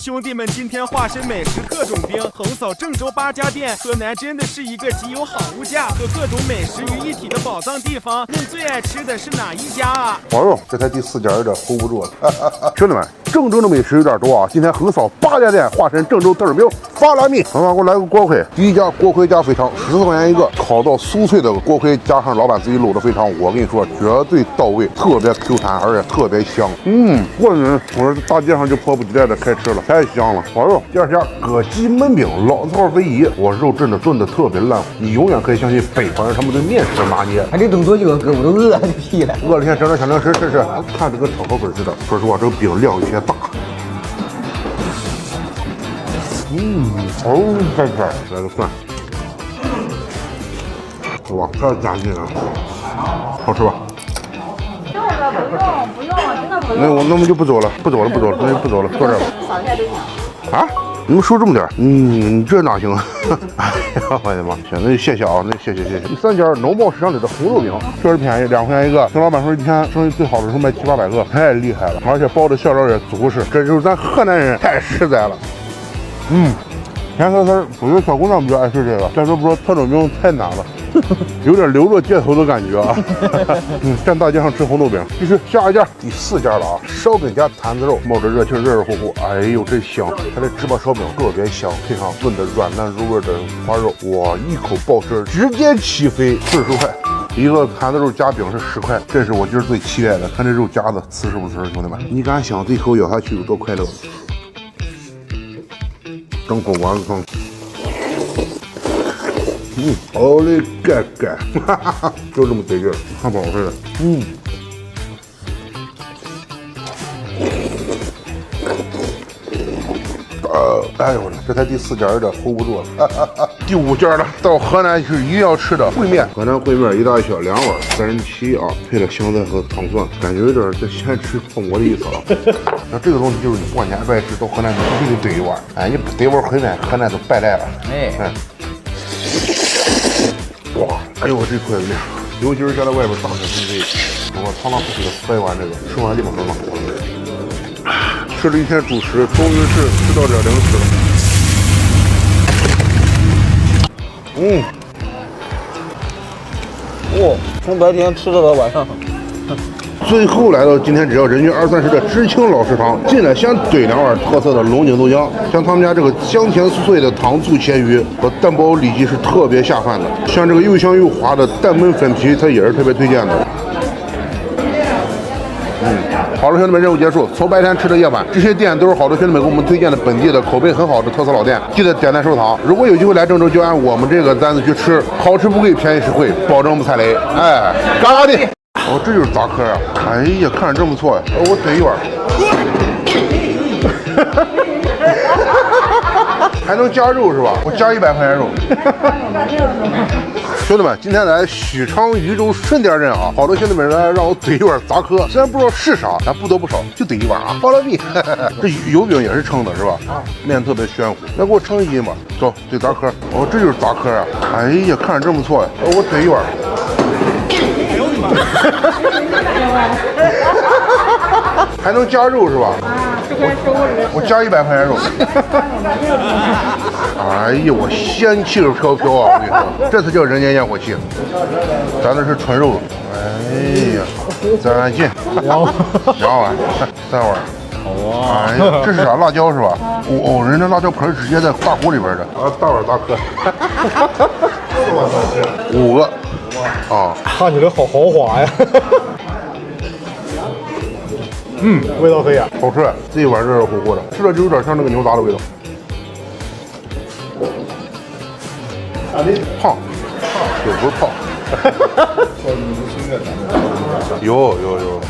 兄弟们，今天化身美食特种兵，横扫郑州8家店。河南真的是一个集有好物价和各种美食于一体的宝藏地方。您最爱吃的是哪一家啊？哎呦，这才第4家，有点 hold 不住了。兄弟们，郑州的美食有点多啊！今天横扫8家店，化身郑州特种兵，发拉米。老板给我来个锅盔，第一家锅盔加肥肠，14块钱一个，烤到酥脆的锅盔，加上老板自己卤的肥肠，我跟你说，绝对到位，特别 Q 弹，而且特别香。过瘾！我说大街上就迫不及待的开吃了，太香了。哎呦，第2家葛鸡焖饼，老字号非遗，我肉真的炖的特别烂，你永远可以相信北方人他们对面食的拿捏。还得等多久？哥，我都饿的屁了。饿了先整点小零食吃吃，看着跟炒河粉似的。说实话，这个饼量有些大。再吃，来个蒜，哇，太加劲了，好吃吧？不用，真的不用。那我们就不走了，不走了，那就不走了，坐这儿吧。扫一下就行。啊？你们收这么点？你这哪行啊？哎呀，我的妈！行，那就谢谢啊，那谢谢。第3家农贸市场里的红豆饼，确实便宜，2块钱一个。跟老板说一天生意最好的时候卖700、800个，太厉害了，而且包的馅料也足实，这就是咱河南人太实在了。甜丝丝，我觉得小姑娘比较爱吃这个，再说不说特种兵太难了，有点流落街头的感觉啊。站大街上吃红豆饼。继续下一家，第4家了啊，烧饼加坛子肉，冒着热气，热热乎乎，哎呦真香！它这芝麻烧饼特别香，配上炖的软烂入味的花肉，哇，一口爆汁，直接起飞，40块。一个坛子肉夹饼是10块，这是我今儿最期待的，看这肉夹子瓷实不瓷实，兄弟们，你敢想这一口咬下去有多快乐？整口丸子汤，好嘞，盖，哈哈哈，就这么得劲儿，汉堡似的，哎呦我这才第4家，有点 hold 不住了。第5家了，到河南去一定要吃的烩面，河南烩面一大小2碗，37啊，配了香菜和糖蒜，感觉有点在西安吃火锅的意思了。那这个东西就是你过年不爱吃，到河南你必须得怼一碗，哎，你不怼碗烩面，河南都败赖了。哇，哎呦我这块子面，尤其是现在外边大雪纷飞，我汤汤水水的喝一碗这个，吃完立马能暖和。吃了一天主食，终于是吃到点零食了。从白天吃到了晚上。最后来到今天只要人均20-30的知青老食堂，进来先怼2碗特色的龙井豆浆，像他们家这个香甜酥脆的糖醋咸鱼和蛋包里脊是特别下饭的，像这个又香又滑的蛋焖粉皮，它也是特别推荐的。好了，兄弟们，任务结束。从白天吃到夜晚，这些店都是好多兄弟们给我们推荐的本地的口碑很好的特色老店，记得点赞收藏。如果有机会来郑州，就按我们这个单子去吃，好吃不贵，便宜实惠，保证不踩雷。哎，嘎嘎的。哦，这就是杂科啊！哎呀，看着真不错呀。我怼一碗。还能加肉是吧？我加100块钱肉。兄弟们，今天来许昌禹州顺店镇啊，好多兄弟们来让我怼一碗杂科，虽然不知道是啥，但不得不少，就怼一碗啊，发了币。这油饼也是称的是吧？面特别暄乎，来给我称一斤吧。走，怼杂科。哦，这就是杂科啊！哎呀，看着真不错呀。我怼一碗。还能加肉是吧？我加100块钱肉。哎呀，我仙气飘飘啊！我跟你说，这才叫人间烟火气。咱这是纯肉。哎呀，再进2碗，3碗。哇！哎呀，这是啥？辣椒是吧？哦，人家辣椒盆直接在大锅里边的。啊，大碗大颗。5个。啊，看起来好豪华呀！味道飞呀，好吃，这一碗热热乎乎的，吃了就有点像那个牛杂的味道。胖，也不是胖。有，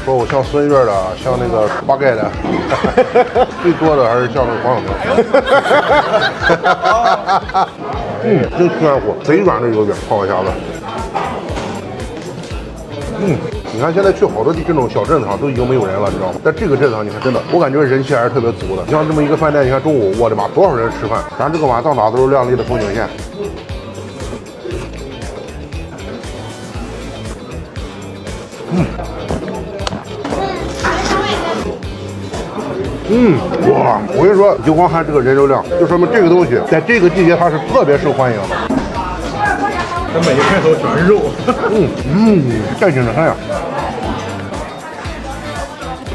说我像孙悦的，像那个八盖的，最多的还是像那个黄晓明。真暄乎，贼软的油饼，泡一下子。你看现在去好多这种小镇子上都已经没有人了，你知道吗？但这个镇子上，你看真的，我感觉人气还是特别足的。你像这么一个饭店，你看中午，我的妈，多少人吃饭？咱这个碗到哪都是亮丽的风景线。哇！我跟你说，就光看这个人流量，就说明这个东西在这个季节它是特别受欢迎的。这每一片都全是肉。带劲的很呀！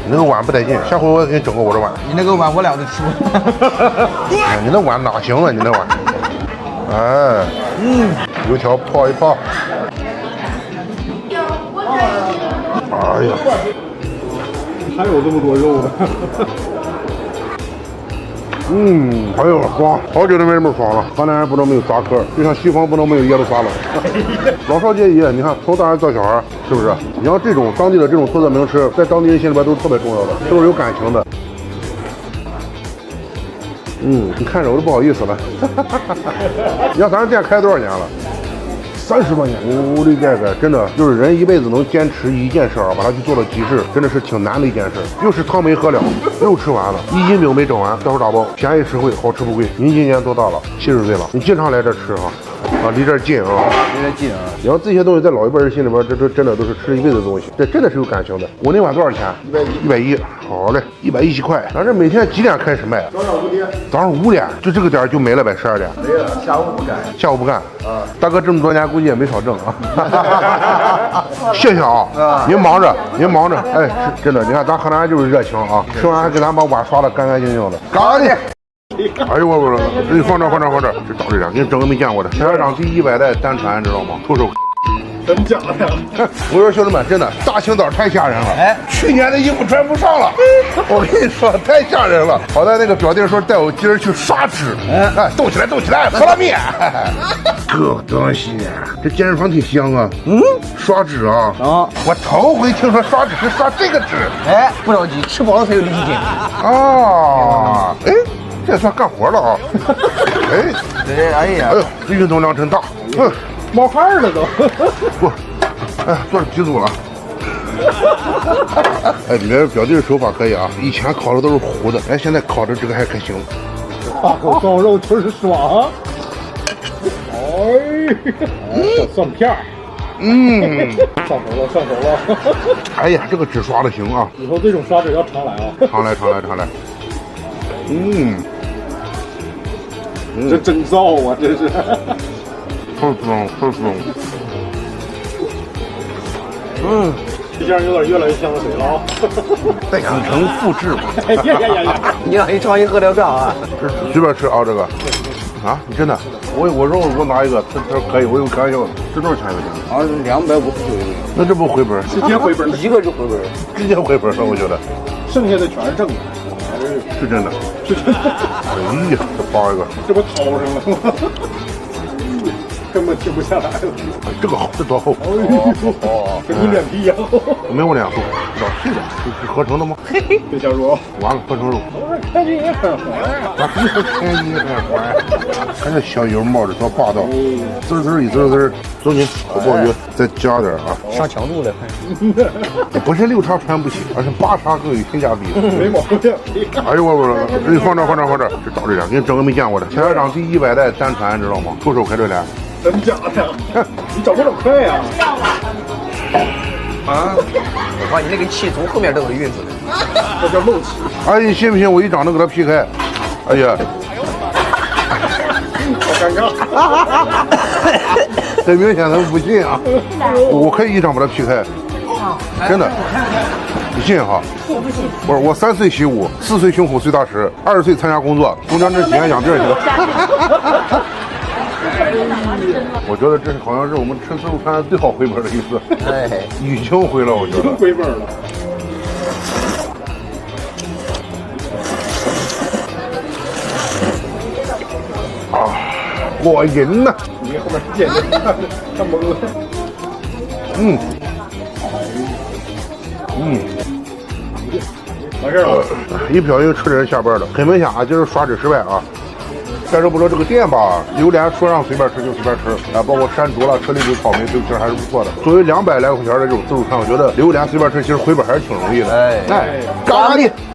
你那个碗不带劲，下回我给你整个我的碗。你那个碗我俩都吃过。哎，你那碗哪行啊？你那碗，哎，油条泡一泡。哎呀，还有这么多肉呢。还有爽，好久都没这么爽了。河南人不能没有炸壳，就像西方不能没有耶路撒冷。老少皆宜，你看从大人到小孩，是不是？你要这种当地的这种特色名吃，在当地人心里边都是特别重要的，都是有感情的。你看着我都不好意思了。你看咱店开多少年了？30多年，我的这个真的就是人一辈子能坚持一件事儿，把它去做到极致，真的是挺难的一件事。又是汤没喝了，肉吃完了，1斤饼没整完，待会儿打包，便宜实惠，好吃不贵。您今年多大了？70岁了。你经常来这吃哈？离这儿近啊，有点近啊。你要这些东西在老一辈人心里边，这真的都是吃一辈子的东西，这真的是有感情的。我那碗多少钱？110。好嘞，110块。咱这每天几点开始卖？早上5点，就这个点就没了呗，12点。没了，下午不干。下午不干啊，大哥这么多年估计也没少挣啊。谢谢啊，您忙着，您忙着。哎，是真的，你看咱河南人就是热情啊，吃完还给咱把碗刷得干干净净的，干净。哎呦我，你放这，这倒这点，给你整个没见过的，全场第100代单传，知道吗？出手。真假的？我说兄弟们，真的大清早太吓人了。哎，去年的衣服穿不上了，我跟你说太吓人了。好在那个表弟说带我今儿去刷脂，哎，动起来，喝拉面。这东西，这健身房挺香啊。刷脂啊。我头回听说刷脂是刷这个脂。哎，不着急，吃饱了才有力气减肥。啊，哎，这也算干活了啊。哎，对，哎呀，哎呦，这运动量真大。冒汗了都。不，哎，做几组了。哎，你这表弟的手法可以啊，以前烤的都是糊的，哎，现在烤的这个还行。大口烧肉就是爽。哎，蒜片儿。上手了。哎呀，这个纸刷的行啊！以后这种刷纸要常来啊。常来。这真燥啊，这是。特爽。这样有点越来越像个谁了啊？在养成复制嘛。呀！你让一创意喝点干啊？这随便吃啊，这个。啊，你真的？我说我拿一个，他说可以，我有开玩笑，这多少钱一个？好像259一个。那这不回本？直接回本，一个就回本，直接回本了，我觉得。剩下的全是正的。是真的。哎呀，这包一个，这不掏上了吗？根本停不下来了。哎，这个好，这多厚？跟你脸皮一样厚。没我脸厚，老细的，这是合成的吗？别瞎说。完了，合成肉。看你也很滑呀。咋比和便宜很滑呀？看这小油冒着多霸道，滋一滋。走你，我鲍鱼再加点啊。上强度了，看。不是6叉穿不起，而是8叉更有性价比。没毛病。哎呦我，你放这，这倒这点，给你整个没见过的，全场第100代单传，知道吗？出手开这俩。真假的？你找不找快呀？啊！我把你那个气从后面都给运出来，这叫漏气。哎，你信不信我一掌能给他劈开？哎呀，好尴尬。很明显他不信啊，我可以一掌把他劈开，真的。你信哈？不是，我3岁习武，4岁胸口碎大石，20岁参加工作，中间这几年养病去了。我觉得这好像是我们吃自助餐最好回本的一次，哎，已经回了，我觉得回本了。啊，过瘾呐！你后面简直看懵了。完事了。一不小心吃的人下班了，很明显啊，今儿刷脂失败啊。再说不说这个店吧，榴莲说让随便吃就随便吃啊，包括山竹了、车厘子、草莓，都其实还是不错的。作为200来块钱的这种自助餐，我觉得榴莲随便吃，其实回本还是挺容易的。哎，咖喱。